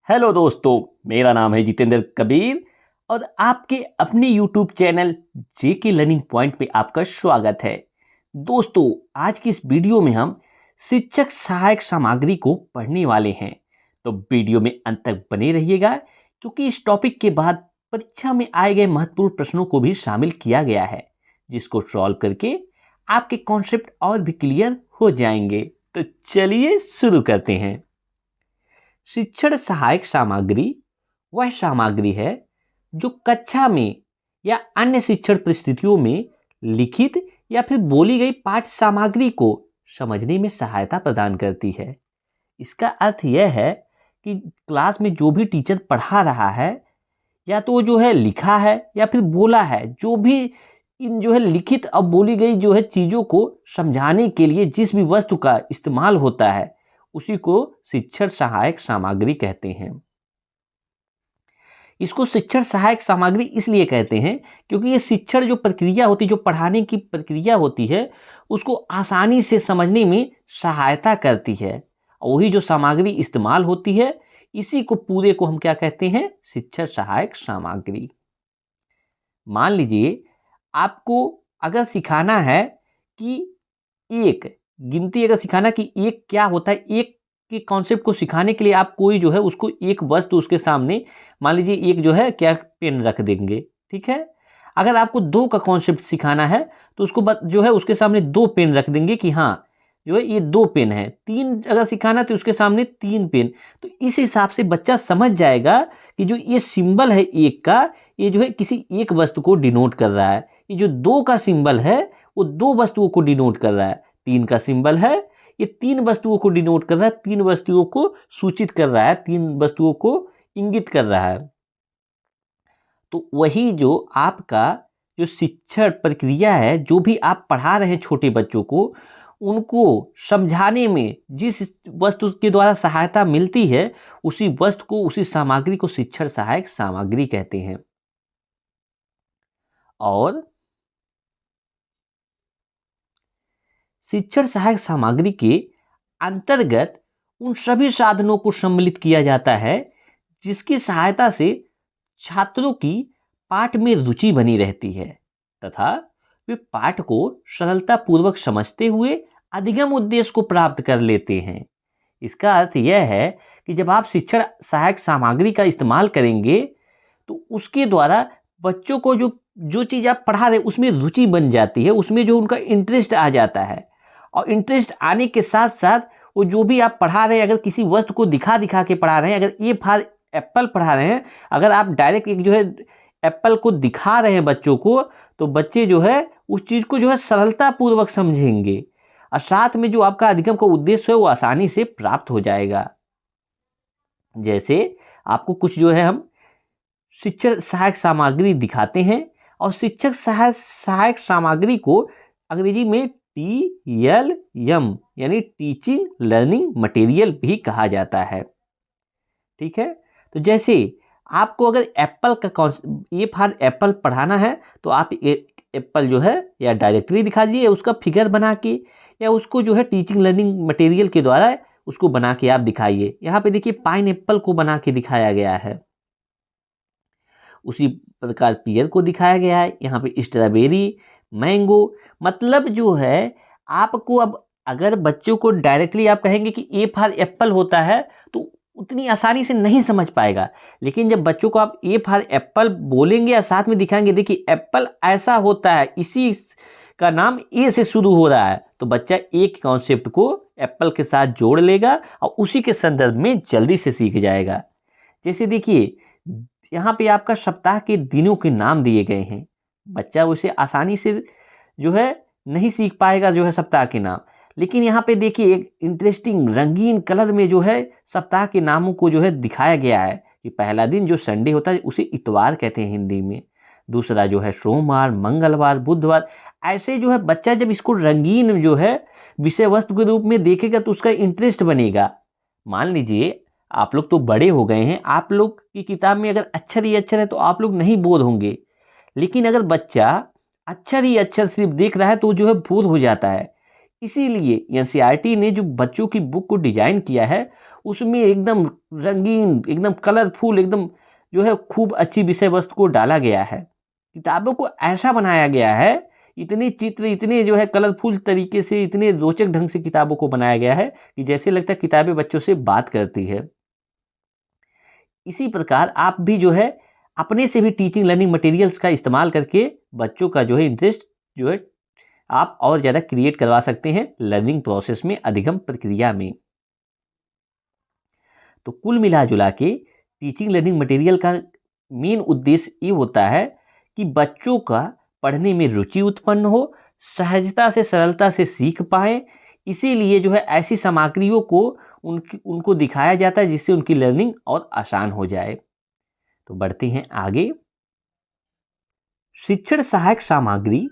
Hello दोस्तों, मेरा नाम है जितेंद्र कबीर और आपके अपने यूट्यूब चैनल जेके लर्निंग पॉइंट पे आपका स्वागत है। दोस्तों, आज की इस वीडियो में हम शिक्षक सहायक सामग्री को पढ़ने वाले हैं, तो वीडियो में अंत तक बने रहिएगा क्योंकि इस टॉपिक के बाद परीक्षा में आए गए महत्वपूर्ण प्रश्नों को भी शामिल किया गया है, जिसको सॉल्व करके आपके कॉन्सेप्ट और भी क्लियर हो जाएंगे। तो चलिए शुरू करते हैं। शिक्षण सहायक सामग्री वह सामग्री है जो कक्षा में या अन्य शिक्षण परिस्थितियों में लिखित या फिर बोली गई पाठ्य सामग्री को समझने में सहायता प्रदान करती है। इसका अर्थ यह है कि क्लास में जो भी टीचर पढ़ा रहा है या तो जो है लिखा है या फिर बोला है, जो भी इन जो है लिखित और बोली गई जो है चीज़ों को समझाने के लिए जिस भी वस्तु का इस्तेमाल होता है उसी को शिक्षण सहायक सामग्री कहते हैं। इसको शिक्षण सहायक सामग्री इसलिए कहते हैं क्योंकि ये शिक्षण जो प्रक्रिया होती है, जो पढ़ाने की प्रक्रिया होती है, उसको आसानी से समझने में सहायता करती है। और वही जो सामग्री इस्तेमाल होती है, इसी को पूरे को हम क्या कहते हैं? शिक्षण सहायक सामग्री। मान लीजिए आपको अगर सिखाना है कि एक गिनती, अगर सिखाना कि एक क्या होता है, एक के कॉन्सेप्ट को सिखाने के लिए आप कोई जो है उसको एक वस्तु उसके सामने, मान लीजिए एक जो है क्या पेन रख देंगे, ठीक है। अगर आपको दो का कॉन्सेप्ट सिखाना है तो उसको जो है उसके सामने दो पेन रख देंगे कि हाँ जो है ये दो पेन है। तीन अगर सिखाना तो उसके सामने तीन पेन। तो इस हिसाब से बच्चा समझ जाएगा कि जो ये सिंबल है एक का, ये जो है किसी एक वस्तु को डिनोट कर रहा है। ये जो दो का सिंबल है वो दो वस्तुओं को डिनोट कर रहा है। तीन का सिंबल है, ये तीन वस्तुओं को डिनोट कर रहा है, तीन वस्तुओं को सूचित कर रहा है, तीन वस्तुओं को इंगित कर रहा है। तो वही जो आपका जो शिक्षण प्रक्रिया है, जो भी आप पढ़ा रहे हैं छोटे बच्चों को, उनको समझाने में जिस वस्तु के द्वारा सहायता मिलती है, उसी वस्तु को, उसी सामग्री को शिक्षण सहायक सामग्री कहते हैं। और शिक्षण सहायक सामग्री के अंतर्गत उन सभी साधनों को सम्मिलित किया जाता है जिसकी सहायता से छात्रों की पाठ में रुचि बनी रहती है तथा वे पाठ को सरलता पूर्वक समझते हुए अधिगम उद्देश्य को प्राप्त कर लेते हैं। इसका अर्थ यह है कि जब आप शिक्षण सहायक सामग्री का इस्तेमाल करेंगे तो उसके द्वारा बच्चों को जो जो चीज़ आप पढ़ा रहे उसमें रुचि बन जाती है, उसमें जो उनका इंटरेस्ट आ जाता है। और इंटरेस्ट आने के साथ साथ वो जो भी आप पढ़ा रहे हैं, अगर किसी वस्तु को दिखा दिखा के पढ़ा रहे हैं, अगर ए फॉर एप्पल पढ़ा रहे हैं, अगर आप डायरेक्ट एक जो है एप्पल को दिखा रहे हैं बच्चों को, तो बच्चे जो है उस चीज़ को जो है सरलता पूर्वक समझेंगे और साथ में जो आपका अधिगम का उद्देश्य है वो आसानी से प्राप्त हो जाएगा। जैसे आपको कुछ जो है हम शिक्षक सहायक सामग्री दिखाते हैं और शिक्षक सहायक सामग्री को अंग्रेजी में TLM यानी टीचिंग लर्निंग मटेरियल भी कहा जाता है, ठीक है। तो जैसे आपको अगर एप्पल का ए फॉर एप्पल पढ़ाना है तो आप एप्पल जो है या डायरेक्टरी दिखा दीजिए, उसका फिगर बना के, या उसको जो है टीचिंग लर्निंग मटेरियल के द्वारा उसको बना के आप दिखाइए। यहाँ पे देखिए पाइन एप्पल को बना के दिखाया गया है, उसी प्रकार पियर को दिखाया गया है, यहाँ पे स्ट्रॉबेरी, मैंगो। मतलब जो है आपको अब अगर बच्चों को डायरेक्टली आप कहेंगे कि ए फॉर एप्पल होता है तो उतनी आसानी से नहीं समझ पाएगा। लेकिन जब बच्चों को आप ए फॉर एप्पल बोलेंगे या साथ में दिखाएंगे, देखिए एप्पल ऐसा होता है, इसी का नाम ए से शुरू हो रहा है, तो बच्चा एक कॉन्सेप्ट को एप्पल के साथ जोड़ लेगा और उसी के संदर्भ में जल्दी से सीख जाएगा। जैसे देखिए यहाँ पे आपका सप्ताह के दिनों के नाम दिए गए हैं, बच्चा उसे आसानी से जो है नहीं सीख पाएगा जो है सप्ताह के नाम। लेकिन यहाँ पे देखिए एक इंटरेस्टिंग रंगीन कलर में जो है सप्ताह के नामों को जो है दिखाया गया है कि पहला दिन जो संडे होता है उसे इतवार कहते हैं हिंदी में, दूसरा जो है सोमवार, मंगलवार, बुधवार। ऐसे जो है बच्चा जब इसको रंगीन जो है विषय वस्तु के रूप में देखेगा तो उसका इंटरेस्ट बनेगा। मान लीजिए आप लोग तो बड़े हो गए हैं, आप लोग की किताब में अगर अक्षर ही अक्षर है तो आप लोग नहीं बोर होंगे, लेकिन अगर बच्चा अक्षर ही अक्षर सिर्फ देख रहा है तो जो है बोर हो जाता है। इसीलिए एनसीईआरटी ने जो बच्चों की बुक को डिजाइन किया है उसमें एकदम रंगीन, एकदम कलरफुल, एकदम जो है खूब अच्छी विषय वस्तु को डाला गया है। किताबों को ऐसा बनाया गया है, इतने चित्र, इतने जो है कलरफुल तरीके से, इतने रोचक ढंग से किताबों को बनाया गया है कि जैसे लगता है किताबें बच्चों से बात करती है। इसी प्रकार आप भी जो है अपने से भी टीचिंग लर्निंग मटेरियल्स का इस्तेमाल करके बच्चों का जो है इंटरेस्ट जो है आप और ज़्यादा क्रिएट करवा सकते हैं लर्निंग प्रोसेस में, अधिगम प्रक्रिया में। तो कुल मिला जुला के टीचिंग लर्निंग मटेरियल का मेन उद्देश्य ये होता है कि बच्चों का पढ़ने में रुचि उत्पन्न हो, सहजता से सरलता से सीख पाए। इसीलिए जो है ऐसी सामग्रियों को उनको दिखाया जाता है जिससे उनकी लर्निंग और आसान हो जाए। तो बढ़ते हैं आगे। शिक्षण सहायक सामग्री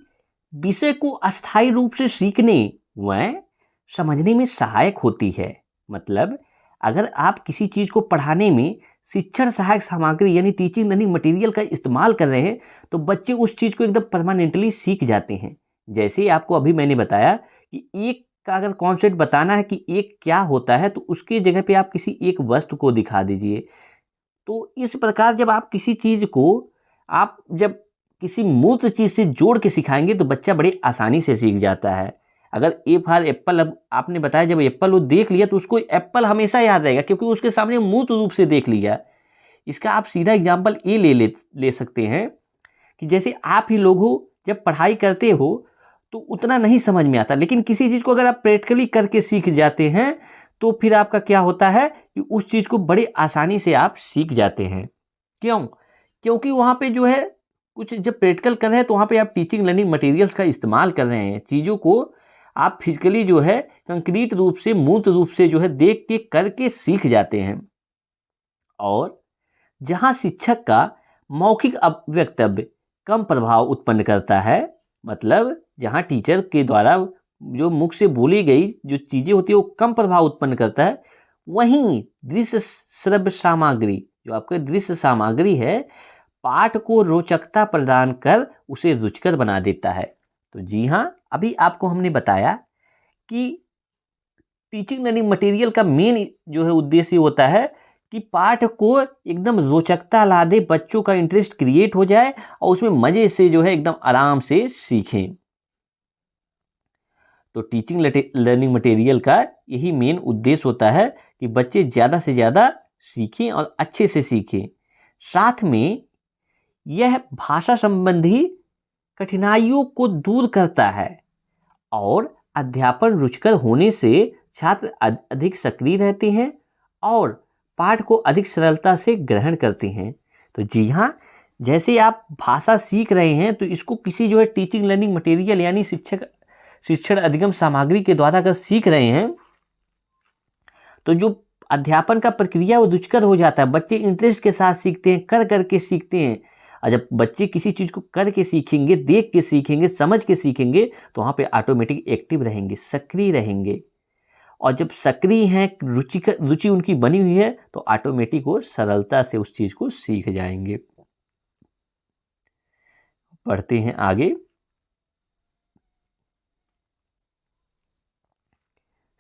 विषय को अस्थायी रूप से सीखने व समझने में सहायक होती है। मतलब अगर आप किसी चीज को पढ़ाने में शिक्षण सहायक सामग्री यानी टीचिंग लर्निंग मटेरियल का इस्तेमाल कर रहे हैं तो बच्चे उस चीज को एकदम परमानेंटली सीख जाते हैं। जैसे आपको अभी मैंने बताया कि एक का अगर कॉन्सेप्ट बताना है कि एक क्या होता है तो उसकी जगह पे आप किसी एक वस्तु को दिखा दीजिए। तो इस प्रकार जब आप किसी चीज को आप जब किसी मूर्त चीज से जोड़ के सिखाएंगे तो बच्चा बड़ी आसानी से सीख जाता है। अगर ए फॉर एप्पल, अब आपने बताया जब एप्पल वो देख लिया तो उसको एप्पल हमेशा याद रहेगा क्योंकि उसके सामने मूर्त रूप से देख लिया। इसका आप सीधा एग्जाम्पल ए ले सकते हैं कि जैसे आप ही लोग हो, जब पढ़ाई करते हो तो उतना नहीं समझ में आता, लेकिन किसी चीज़ को अगर आप प्रैक्टिकली करके सीख जाते हैं तो फिर आपका क्या होता है कि उस चीज़ को बड़ी आसानी से आप सीख जाते हैं। क्यों? क्योंकि वहाँ पे जो है कुछ जब प्रैक्टिकल कर रहे हैं तो वहाँ पे आप टीचिंग लर्निंग मटेरियल्स का इस्तेमाल कर रहे हैं। चीज़ों को आप फिजिकली जो है कंक्रीट रूप से, मूर्त रूप से जो है देख के करके सीख जाते हैं। और जहाँ शिक्षक का मौखिक वक्तव्य कम प्रभाव उत्पन्न करता है, मतलब जहाँ टीचर के द्वारा जो मुख से बोली गई जो चीज़ें होती है वो कम प्रभाव उत्पन्न करता है, वहीं दृश्य श्रव्य सामग्री, जो आपका दृश्य सामग्री है, पाठ को रोचकता प्रदान कर उसे रुचिकर बना देता है। तो जी हाँ, अभी आपको हमने बताया कि टीचिंग लर्निंग मटेरियल का मेन जो है उद्देश्य होता है कि पाठ को एकदम रोचकता ला दे, बच्चों का इंटरेस्ट क्रिएट हो जाए और उसमें मजे से जो है एकदम आराम से सीखें। तो टीचिंग लर्निंग मटेरियल का यही मेन उद्देश्य होता है कि बच्चे ज़्यादा से ज़्यादा सीखें और अच्छे से सीखें। साथ में यह भाषा संबंधी कठिनाइयों को दूर करता है और अध्यापन रुचिकर होने से छात्र अधिक सक्रिय रहते हैं और पाठ को अधिक सरलता से ग्रहण करते हैं। तो जी हाँ, जैसे आप भाषा सीख रहे हैं तो इसको किसी जो है टीचिंग लर्निंग मटेरियल यानी शिक्षण अधिगम सामग्री के द्वारा अगर सीख रहे हैं तो जो अध्यापन का प्रक्रिया वो रुचिकर हो जाता है। बच्चे इंटरेस्ट के साथ सीखते हैं, कर करके सीखते हैं। और जब बच्चे किसी चीज़ को करके सीखेंगे, देख के सीखेंगे, समझ के सीखेंगे तो वहाँ पे ऑटोमेटिक एक्टिव रहेंगे, सक्रिय रहेंगे। और जब सक्रिय हैं, रुचि उनकी बनी हुई है तो ऑटोमेटिक वो सरलता से उस चीज़ को सीख जाएंगे। पढ़ते हैं आगे।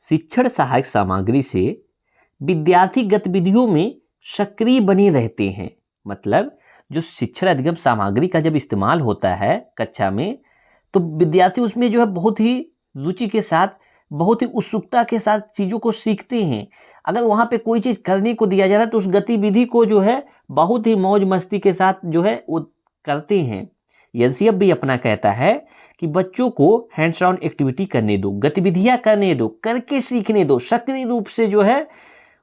शिक्षण सहायक सामग्री से विद्यार्थी गतिविधियों में सक्रिय बने रहते हैं। मतलब जो शिक्षण अधिगम सामग्री का जब इस्तेमाल होता है कक्षा में तो विद्यार्थी उसमें जो है बहुत ही रुचि के साथ, बहुत ही उत्सुकता के साथ चीज़ों को सीखते हैं। अगर वहाँ पे कोई चीज़ करने को दिया जा रहा है तो उस गतिविधि को जो है बहुत ही मौज मस्ती के साथ जो है वो करते हैं। एनसीएफ भी अपना कहता है कि बच्चों को हैंड्स ऑन एक्टिविटी करने दो, गतिविधियाँ करने दो, करके सीखने दो। सक्रिय रूप से जो है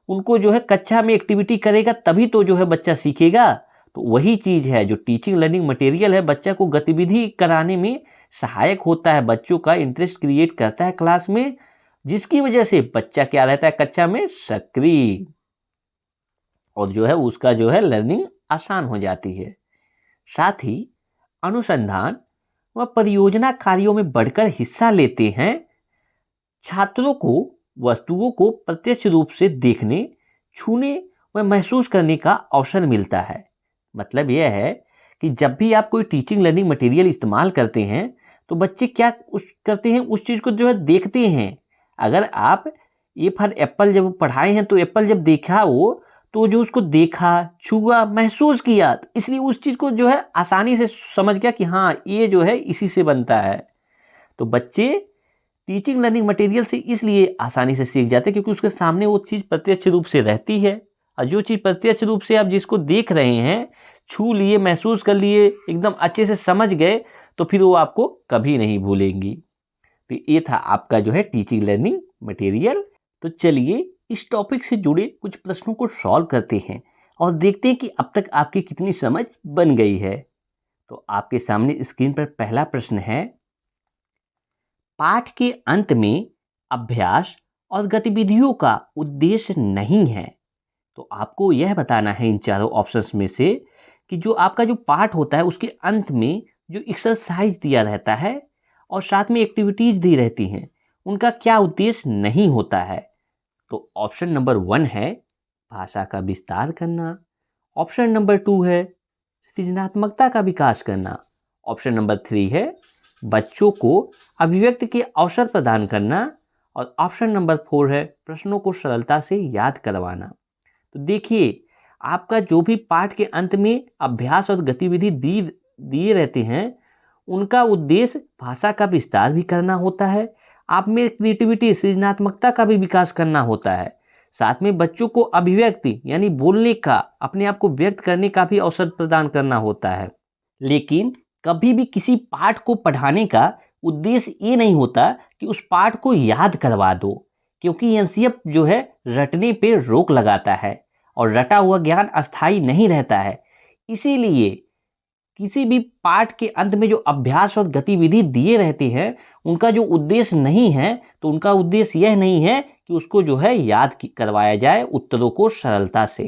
उनको जो है कक्षा में एक्टिविटी करेगा तभी तो जो है बच्चा सीखेगा। तो वही चीज़ है जो टीचिंग लर्निंग मटेरियल है, बच्चा को गतिविधि कराने में सहायक होता है, बच्चों का इंटरेस्ट क्रिएट करता है क्लास में, जिसकी वजह से बच्चा क्या रहता है कक्षा में सक्रिय, और जो है उसका जो है लर्निंग आसान हो जाती है। साथ ही अनुसंधान व परियोजना कार्यों में बढ़कर हिस्सा लेते हैं। छात्रों को वस्तुओं को प्रत्यक्ष रूप से देखने, छूने व महसूस करने का अवसर मिलता है। मतलब यह है कि जब भी आप कोई टीचिंग लर्निंग मटेरियल इस्तेमाल करते हैं तो बच्चे क्या करते हैं, उस चीज़ को जो है देखते हैं। अगर आप ए फॉर एप्पल जब पढ़ाए हैं तो एप्पल जब देखा वो, तो जो उसको देखा, छुआ, महसूस किया, इसलिए उस चीज़ को जो है आसानी से समझ गया कि हाँ ये जो है इसी से बनता है। तो बच्चे टीचिंग लर्निंग मटेरियल से इसलिए आसानी से सीख जाते हैं क्योंकि उसके सामने वो चीज़ प्रत्यक्ष रूप से रहती है। और जो चीज़ प्रत्यक्ष रूप से आप जिसको देख रहे हैं, छू लिए, महसूस कर लिए, एकदम अच्छे से समझ गए, तो फिर वो आपको कभी नहीं भूलेंगी। तो ये था आपका जो है टीचिंग लर्निंग मटेरियल। तो चलिए इस टॉपिक से जुड़े कुछ प्रश्नों को सॉल्व करते हैं और देखते हैं कि अब तक आपकी कितनी समझ बन गई है। तो आपके सामने स्क्रीन पर पहला प्रश्न है, पाठ के अंत में अभ्यास और गतिविधियों का उद्देश्य नहीं है। तो आपको यह बताना है इन चारों ऑप्शंस में से कि जो आपका जो पाठ होता है उसके अंत में जो एक्सरसाइज दिया रहता है और साथ में एक्टिविटीज दी रहती हैं, उनका क्या उद्देश्य नहीं होता है। तो ऑप्शन नंबर 1 है भाषा का विस्तार करना, ऑप्शन नंबर 2 है सृजनात्मकता का विकास करना, ऑप्शन नंबर 3 है बच्चों को अभिव्यक्ति के अवसर प्रदान करना, और ऑप्शन नंबर 4 है प्रश्नों को सरलता से याद करवाना। तो देखिए, आपका जो भी पाठ के अंत में अभ्यास और गतिविधि दिए रहते हैं, उनका उद्देश्य भाषा का विस्तार भी करना होता है, आप में क्रिएटिविटी, सृजनात्मकता का भी विकास करना होता है, साथ में बच्चों को अभिव्यक्ति यानी बोलने का, अपने आप को व्यक्त करने का भी अवसर प्रदान करना होता है। लेकिन कभी भी किसी पाठ को पढ़ाने का उद्देश्य ये नहीं होता कि उस पाठ को याद करवा दो, क्योंकि एनसीएफ जो है रटने पे रोक लगाता है और रटा हुआ ज्ञान अस्थायी नहीं रहता है। इसीलिए किसी भी पाठ के अंत में जो अभ्यास और गतिविधि दिए रहते हैं, उनका जो उद्देश्य नहीं है, तो उनका उद्देश्य यह नहीं है कि उसको जो है याद करवाया जाए उत्तरों को सरलता से।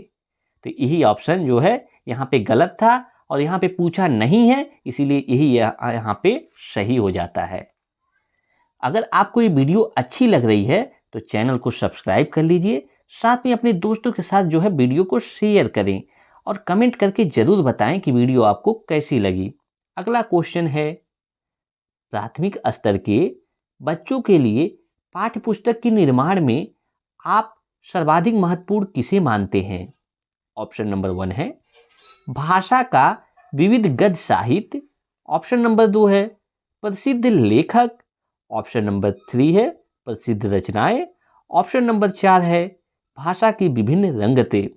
तो यही ऑप्शन जो है यहाँ पे गलत था और यहाँ पे पूछा नहीं है, इसीलिए यही यहाँ पे सही हो जाता है। अगर आपको ये वीडियो अच्छी लग रही है तो चैनल को सब्सक्राइब कर लीजिए, साथ में अपने दोस्तों के साथ जो है वीडियो को शेयर करें और कमेंट करके जरूर बताएं कि वीडियो आपको कैसी लगी। अगला क्वेश्चन है, प्राथमिक स्तर के बच्चों के लिए पाठ्य पुस्तक के निर्माण में आप सर्वाधिक महत्वपूर्ण किसे मानते हैं। ऑप्शन नंबर 1 है भाषा का विविध गद्य साहित्य, ऑप्शन नंबर 2 है प्रसिद्ध लेखक, ऑप्शन नंबर 3 है प्रसिद्ध रचनाएं, ऑप्शन नंबर 4 है भाषा की विभिन्न रंगतें।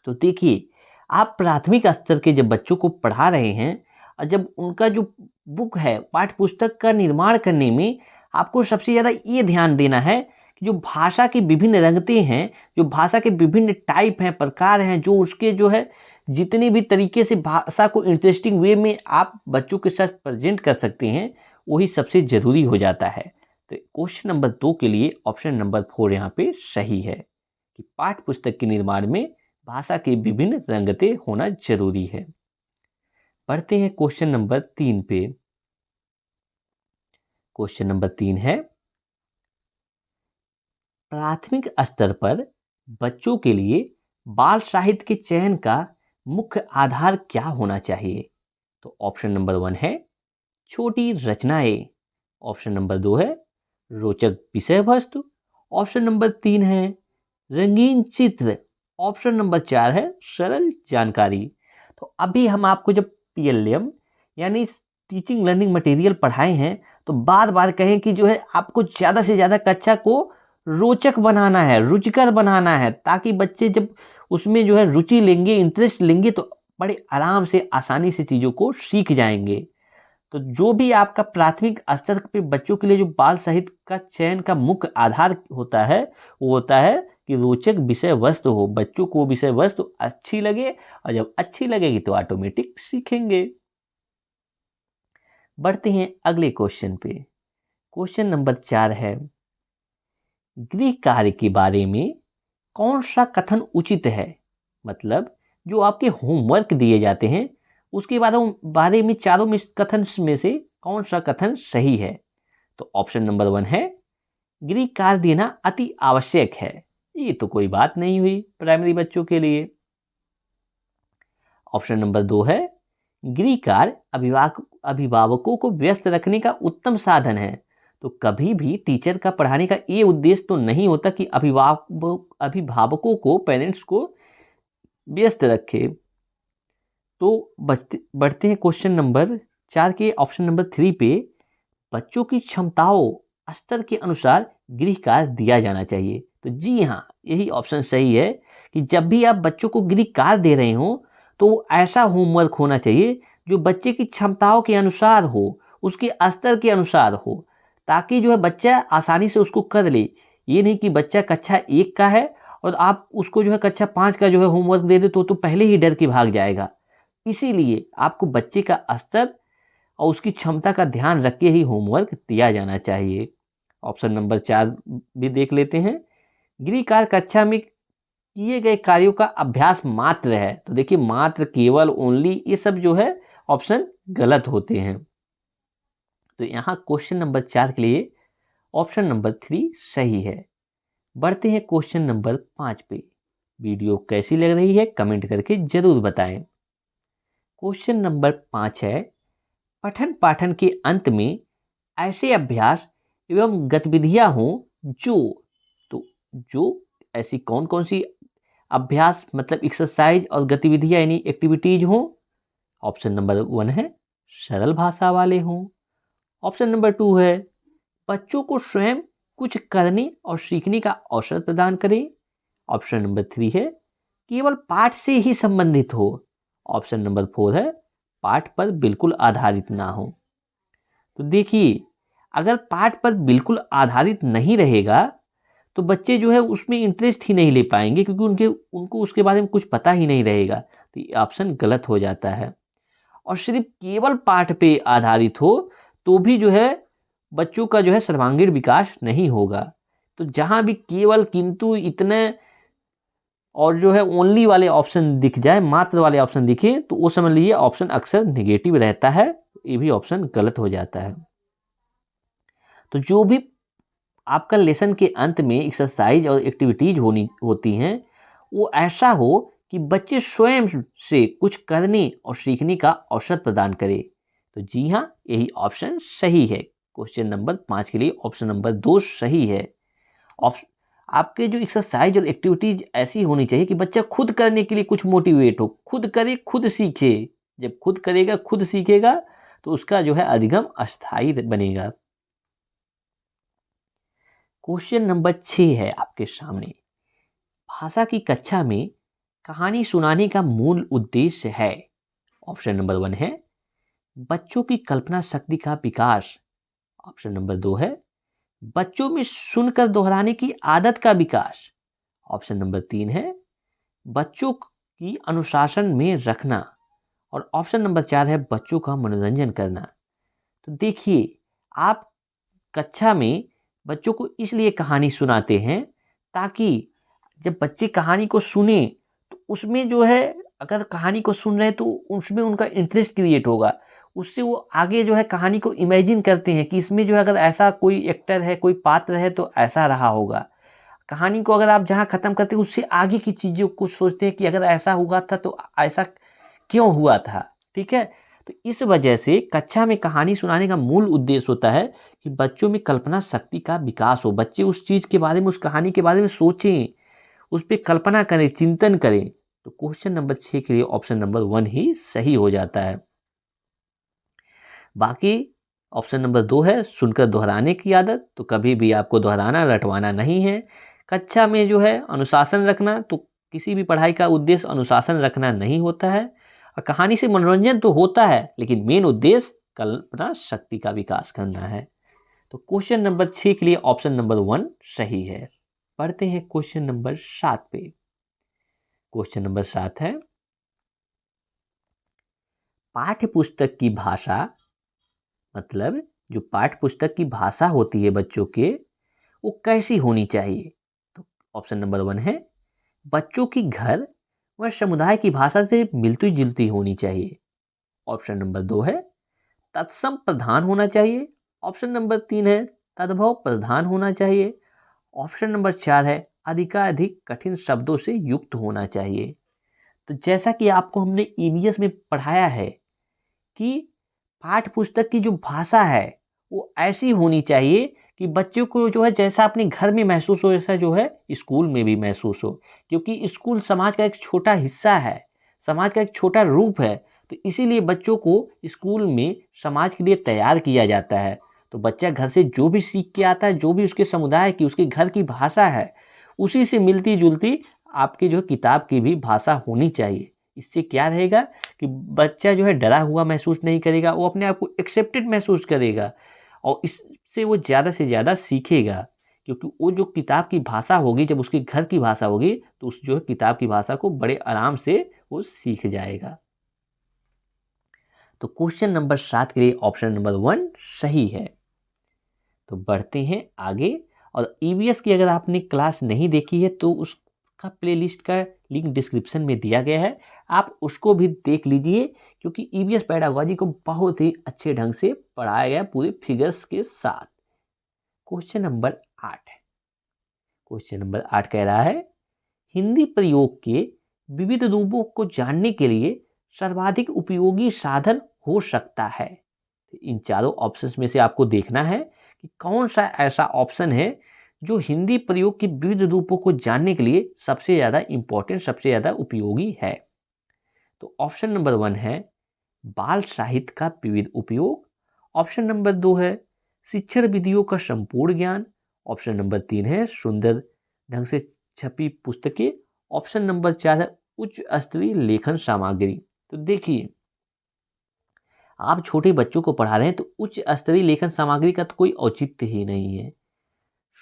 तो देखिए, आप प्राथमिक स्तर के जब बच्चों को पढ़ा रहे हैं और जब उनका जो बुक है, पाठ्य पुस्तक का निर्माण करने में आपको सबसे ज़्यादा ये ध्यान देना है कि जो भाषा की विभिन्न रंगतें हैं, जो भाषा के विभिन्न टाइप हैं, प्रकार हैं, जो उसके जो है जितने भी तरीके से भाषा को इंटरेस्टिंग वे में आप बच्चों के साथ प्रेजेंट कर सकते हैं, वही सबसे ज़रूरी हो जाता है। तो क्वेश्चन नंबर 2 के लिए ऑप्शन नंबर 4 यहाँ पे सही है कि पाठ्य पुस्तक के निर्माण में भाषा की विभिन्न रंगतें होना जरूरी है। बढ़ते हैं क्वेश्चन नंबर 3 पे। क्वेश्चन नंबर 3 है, प्राथमिक स्तर पर बच्चों के लिए बाल साहित्य के चयन का मुख्य आधार क्या होना चाहिए। तो ऑप्शन नंबर 1 है छोटी रचनाएं, ऑप्शन नंबर 2 है रोचक विषय वस्तु, ऑप्शन नंबर 3 है रंगीन चित्र, ऑप्शन नंबर 4 है सरल जानकारी। तो अभी हम आपको जब टीएलएम यानी टीचिंग लर्निंग मटेरियल पढ़ाए हैं, तो बार बार कहें कि जो है आपको ज़्यादा से ज़्यादा कक्षा को रोचक बनाना है, रुचिकर बनाना है, ताकि बच्चे जब उसमें जो है रुचि लेंगे, इंटरेस्ट लेंगे, तो बड़े आराम से आसानी से चीज़ों को सीख जाएंगे। तो जो भी आपका प्राथमिक स्तर पे बच्चों के लिए जो बाल साहित्य का चयन का मुख्य आधार होता है, वो होता है कि रोचक विषय वस्तु हो, बच्चों को विषय वस्तु अच्छी लगे, और जब अच्छी लगेगी तो ऑटोमेटिक सीखेंगे। बढ़ते हैं अगले क्वेश्चन पे। क्वेश्चन नंबर 4 है, गृह कार्य के बारे में कौन सा कथन उचित है। मतलब जो आपके होमवर्क दिए जाते हैं उसके बारे में चारों में कथन में से कौन सा कथन सही है। तो ऑप्शन नंबर 1 है गृह कार्य देना अति आवश्यक है, ये तो कोई बात नहीं हुई प्राइमरी बच्चों के लिए। ऑप्शन नंबर 2 है गृह कार्य अभिभावकों को व्यस्त रखने का उत्तम साधन है, तो कभी भी टीचर का पढ़ाने का ये उद्देश्य तो नहीं होता कि अभिभावकों को, पेरेंट्स को व्यस्त रखे। तो बढ़ते हैं क्वेश्चन नंबर 4 के ऑप्शन नंबर 3 पे। बच्चों की क्षमताओं स्तर के अनुसार गृह कार्य दिया जाना चाहिए। तो जी हाँ, यही ऑप्शन सही है कि जब भी आप बच्चों को गृह कार्य दे रहे हो तो ऐसा होमवर्क होना चाहिए जो बच्चे की क्षमताओं के अनुसार हो, उसके स्तर के अनुसार हो, ताकि जो है बच्चा आसानी से उसको कर ले। ये नहीं कि बच्चा कक्षा 1 का है और आप उसको जो है कक्षा 5 का जो है होमवर्क दे दे तो पहले ही डर के भाग जाएगा। इसीलिए आपको बच्चे का स्तर और उसकी क्षमता का ध्यान रख के ही होमवर्क दिया जाना चाहिए। ऑप्शन नंबर 4 भी देख लेते हैं। गृह कार्य कक्षा में किए गए कार्यों का अभ्यास मात्र है। तो देखिए, मात्र, केवल, ओनली, ये सब जो है ऑप्शन गलत होते हैं। तो यहाँ क्वेश्चन नंबर 4 के लिए ऑप्शन नंबर 3 सही है। बढ़ते हैं क्वेश्चन नंबर 5 पे। वीडियो कैसी लग रही है कमेंट करके जरूर बताएं। क्वेश्चन नंबर 5 है, पठन पाठन के अंत में ऐसे अभ्यास एवं गतिविधियां हों जो ऐसी कौन कौन सी अभ्यास मतलब एक्सरसाइज और गतिविधियां यानी एक्टिविटीज हों। ऑप्शन नंबर 1 है सरल भाषा वाले हों। ऑप्शन नंबर 2 है बच्चों को स्वयं कुछ करने और सीखने का अवसर प्रदान करें। ऑप्शन नंबर 3 है केवल पाठ से ही संबंधित हो। ऑप्शन नंबर 4 है पाठ पर बिल्कुल आधारित ना हो। तो देखिए, अगर पाठ पर बिल्कुल आधारित नहीं रहेगा तो बच्चे जो है उसमें इंटरेस्ट ही नहीं ले पाएंगे, क्योंकि उनको उसके बारे में कुछ पता ही नहीं रहेगा। तो ये ऑप्शन गलत हो जाता है। और सिर्फ केवल पाठ पे आधारित हो तो भी जो है बच्चों का जो है सर्वांगीण विकास नहीं होगा। तो जहां भी केवल, किंतु, इतने और जो है ओनली वाले ऑप्शन दिख जाए, मात्र वाले ऑप्शन दिखे, तो वो समझ लीजिए ऑप्शन अक्सर नेगेटिव रहता है। ये भी ऑप्शन गलत हो जाता है। तो जो भी आपका लेसन के अंत में एक्सरसाइज और एक्टिविटीज होती हैं वो ऐसा हो कि बच्चे स्वयं से कुछ करने और सीखने का अवसर प्रदान करे। तो जी हाँ, यही ऑप्शन सही है। क्वेश्चन नंबर 5 के लिए ऑप्शन नंबर 2 सही है। आपके जो एक्सरसाइज और एक्टिविटीज ऐसी होनी चाहिए कि बच्चा खुद करने के लिए कुछ मोटिवेट हो, खुद करे खुद सीखे। जब खुद करेगा खुद सीखेगा तो उसका जो है अधिगम अस्थायी बनेगा। क्वेश्चन नंबर 6 है आपके सामने। भाषा की कक्षा में कहानी सुनाने का मूल उद्देश्य है। ऑप्शन नंबर 1 है बच्चों की कल्पना शक्ति का विकास। ऑप्शन नंबर 2 है बच्चों में सुनकर दोहराने की आदत का विकास। ऑप्शन नंबर 3 है बच्चों की अनुशासन में रखना। और ऑप्शन नंबर 4 है बच्चों का मनोरंजन करना। तो देखिए, आप कक्षा में बच्चों को इसलिए कहानी सुनाते हैं ताकि जब बच्चे कहानी को सुने तो उसमें जो है, अगर कहानी को सुन रहे हैं तो उसमें उनका इंटरेस्ट क्रिएट होगा। उससे वो आगे जो है कहानी को इमेजिन करते हैं कि इसमें जो है अगर ऐसा कोई एक्टर है, कोई पात्र है तो ऐसा रहा होगा। कहानी को अगर आप जहाँ ख़त्म करते हैं उससे आगे की चीज़ों को सोचते हैं कि अगर ऐसा हुआ था तो ऐसा क्यों हुआ था। ठीक है, तो इस वजह से कक्षा में कहानी सुनाने का मूल उद्देश्य होता है कि बच्चों में कल्पना शक्ति का विकास हो। बच्चे उस चीज़ के बारे में, उस कहानी के बारे में सोचें, उस पर कल्पना करें, चिंतन करें। तो क्वेश्चन नंबर 6 के लिए ऑप्शन नंबर 1 ही सही हो जाता है। बाकी ऑप्शन नंबर 2 है सुनकर दोहराने की आदत। तो कभी भी आपको दोहराना रटवाना नहीं है। कक्षा में जो है अनुशासन रखना, तो किसी भी पढ़ाई का उद्देश्य अनुशासन रखना नहीं होता है। और कहानी से मनोरंजन तो होता है लेकिन मेन उद्देश्य कल्पना शक्ति का विकास करना है। तो क्वेश्चन नंबर 6 के लिए ऑप्शन नंबर 1 सही है। पढ़ते हैं क्वेश्चन नंबर 7 पे। क्वेश्चन नंबर 7 है पाठ्य पुस्तक की भाषा, मतलब जो पाठ्य पुस्तक की भाषा होती है बच्चों के, वो कैसी होनी चाहिए। तो ऑप्शन नंबर 1 है बच्चों की घर व समुदाय की भाषा से मिलती जुलती होनी चाहिए। ऑप्शन नंबर 2 है तत्सम प्रधान होना चाहिए। ऑप्शन नंबर 3 है तद्भव प्रधान होना चाहिए। ऑप्शन नंबर 4 है अधिकाधिक कठिन शब्दों से युक्त होना चाहिए। तो जैसा कि आपको हमने ईवीएस में पढ़ाया है कि पाठ्य पुस्तक की जो भाषा है वो ऐसी होनी चाहिए कि बच्चों को जो है जैसा अपने घर में महसूस हो वैसा जो है स्कूल में भी महसूस हो, क्योंकि स्कूल समाज का एक छोटा हिस्सा है, समाज का एक छोटा रूप है। तो इसीलिए बच्चों को स्कूल में समाज के लिए तैयार किया जाता है। तो बच्चा घर से जो भी सीख के आता है, जो भी उसके समुदाय की, उसके घर की भाषा है, उसी से मिलती जुलती आपकी जो किताब की भी भाषा होनी चाहिए। इससे क्या रहेगा कि बच्चा जो है डरा हुआ महसूस नहीं करेगा, वो अपने आप को एक्सेप्टेड महसूस करेगा और इससे वो ज़्यादा से ज़्यादा सीखेगा, क्योंकि वो जो किताब की भाषा होगी, जब उसके घर की भाषा होगी तो उस जो है किताब की भाषा को बड़े आराम से वो सीख जाएगा। तो क्वेश्चन नंबर 7 के लिए ऑप्शन नंबर 1 सही है। तो बढ़ते हैं आगे। और ईवीएस की अगर आपने क्लास नहीं देखी है तो उसका प्लेलिस्ट का लिंक डिस्क्रिप्शन में दिया गया है, आप उसको भी देख लीजिए, क्योंकि ईवीएस पेडागोजी को बहुत ही अच्छे ढंग से पढ़ाया गया पूरे फिगर्स के साथ। क्वेश्चन नंबर 8 है। क्वेश्चन नंबर 8 कह रहा है हिंदी प्रयोग के विविध रूपों को जानने के लिए सर्वाधिक उपयोगी साधन हो सकता है। इन चारों ऑप्शंस में से आपको देखना है कि कौन सा ऐसा ऑप्शन है जो हिंदी प्रयोग के विविध रूपों को जानने के लिए सबसे ज़्यादा इंपॉर्टेंट, सबसे ज़्यादा उपयोगी है। तो ऑप्शन नंबर 1 है बाल साहित्य का विविध उपयोग। ऑप्शन नंबर 2 है शिक्षण विधियों का संपूर्ण ज्ञान। ऑप्शन नंबर 3 है सुंदर ढंग से छपी पुस्तकें। ऑप्शन नंबर 4 है उच्च स्तरीय लेखन सामग्री। तो देखिए, आप छोटे बच्चों को पढ़ा रहे हैं तो उच्च स्तरीय लेखन सामग्री का तो कोई औचित्य ही नहीं है।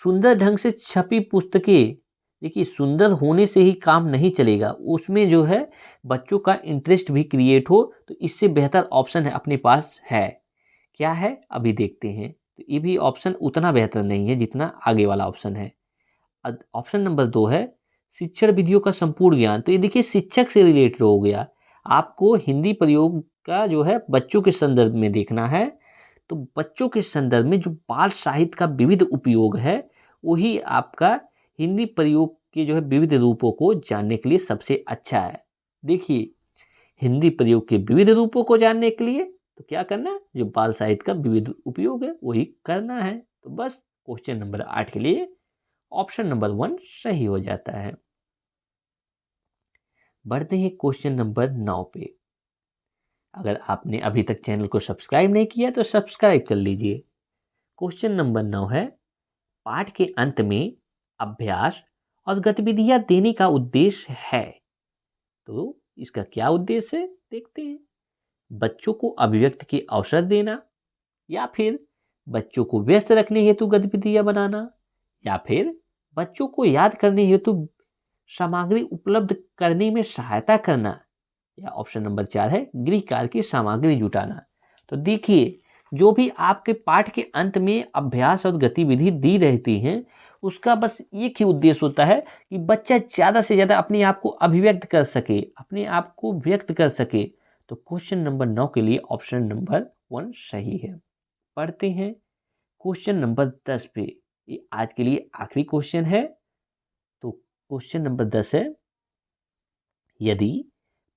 सुंदर ढंग से छपी पुस्तकें, देखिए सुंदर होने से ही काम नहीं चलेगा, उसमें जो है बच्चों का इंटरेस्ट भी क्रिएट हो, तो इससे बेहतर ऑप्शन है अपने पास है। क्या है अभी देखते हैं। तो ये भी ऑप्शन उतना बेहतर नहीं है जितना आगे वाला ऑप्शन है। ऑप्शन नंबर 2 है शिक्षण विधियों का संपूर्ण ज्ञान। तो ये देखिए शिक्षक से रिलेटेड हो गया, आपको हिंदी प्रयोग का जो है बच्चों के संदर्भ में देखना है। तो बच्चों के संदर्भ में जो बाल साहित्य का विविध उपयोग है, वही आपका हिंदी प्रयोग के जो है विविध रूपों को जानने के लिए सबसे अच्छा है। देखिए, हिंदी प्रयोग के विविध रूपों को जानने के लिए तो क्या करना है, जो बाल साहित्य का विविध उपयोग है वही करना है। तो बस क्वेश्चन नंबर 8 के लिए ऑप्शन नंबर 1 सही हो जाता है। बढ़ते हैं क्वेश्चन नंबर 9 पे। अगर आपने अभी तक चैनल को सब्सक्राइब नहीं किया तो सब्सक्राइब कर लीजिए। क्वेश्चन नंबर 9 है पाठ के अंत में अभ्यास और गतिविधियां देने का उद्देश्य है। तो इसका क्या उद्देश्य है देखते हैं। बच्चों को अभिव्यक्ति के अवसर देना, या फिर बच्चों को व्यस्त रखने हेतु गतिविधियां बनाना, या फिर बच्चों को याद करने हेतु सामग्री उपलब्ध करने में सहायता करना, या ऑप्शन नंबर 4 है गृह कार्य की सामग्री जुटाना। तो देखिए, जो भी आपके पाठ के अंत में अभ्यास और गतिविधि दी रहती हैं, उसका बस एक ही उद्देश्य होता है कि बच्चा ज़्यादा से ज़्यादा अपने आप को अभिव्यक्त कर सके, अपने आप को व्यक्त कर सके। तो क्वेश्चन नंबर 9 के लिए ऑप्शन नंबर 1 सही है। पढ़ते हैं क्वेश्चन नंबर 10 पे। ये आज के लिए आखिरी क्वेश्चन है। तो क्वेश्चन नंबर 10 है यदि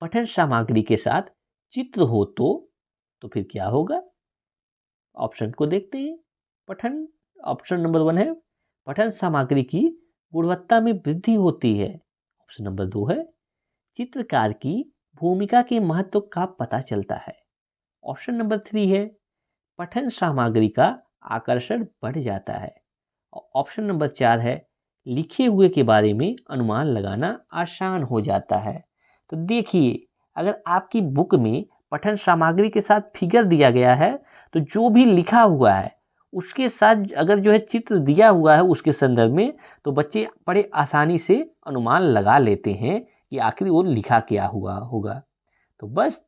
पठन सामग्री के साथ चित्र हो तो फिर क्या होगा। ऑप्शन को देखते हैं। पठन ऑप्शन नंबर 1 है पठन सामग्री की गुणवत्ता में वृद्धि होती है। ऑप्शन नंबर 2 है चित्रकार की भूमिका के महत्व का पता चलता है। ऑप्शन नंबर 3 है पठन सामग्री का आकर्षण बढ़ जाता है। ऑप्शन नंबर 4 है लिखे हुए के बारे में अनुमान लगाना आसान हो जाता है। तो देखिए, अगर आपकी बुक में पठन सामग्री के साथ फिगर दिया गया है, तो जो भी लिखा हुआ है उसके साथ अगर जो है चित्र दिया हुआ है उसके संदर्भ में, तो बच्चे बड़े आसानी से अनुमान लगा लेते हैं कि आखिर वो लिखा क्या हुआ होगा। तो बस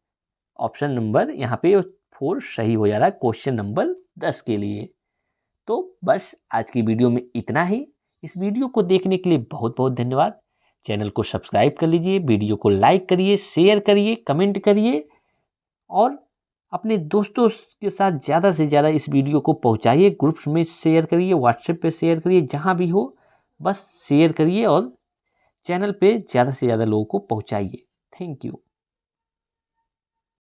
ऑप्शन नंबर यहाँ पे 4 सही हो जा रहा है क्वेश्चन नंबर 10 के लिए। तो बस आज की वीडियो में इतना ही। इस वीडियो को देखने के लिए बहुत बहुत धन्यवाद। चैनल को सब्सक्राइब कर लीजिए, वीडियो को लाइक करिए, शेयर करिए, कमेंट करिए और अपने दोस्तों के साथ ज़्यादा से ज़्यादा इस वीडियो को पहुंचाइए। ग्रुप्स में शेयर करिए, व्हाट्सएप पे शेयर करिए, जहां भी हो बस शेयर करिए और चैनल पे ज़्यादा से ज़्यादा लोगों को पहुंचाइए। Thank you.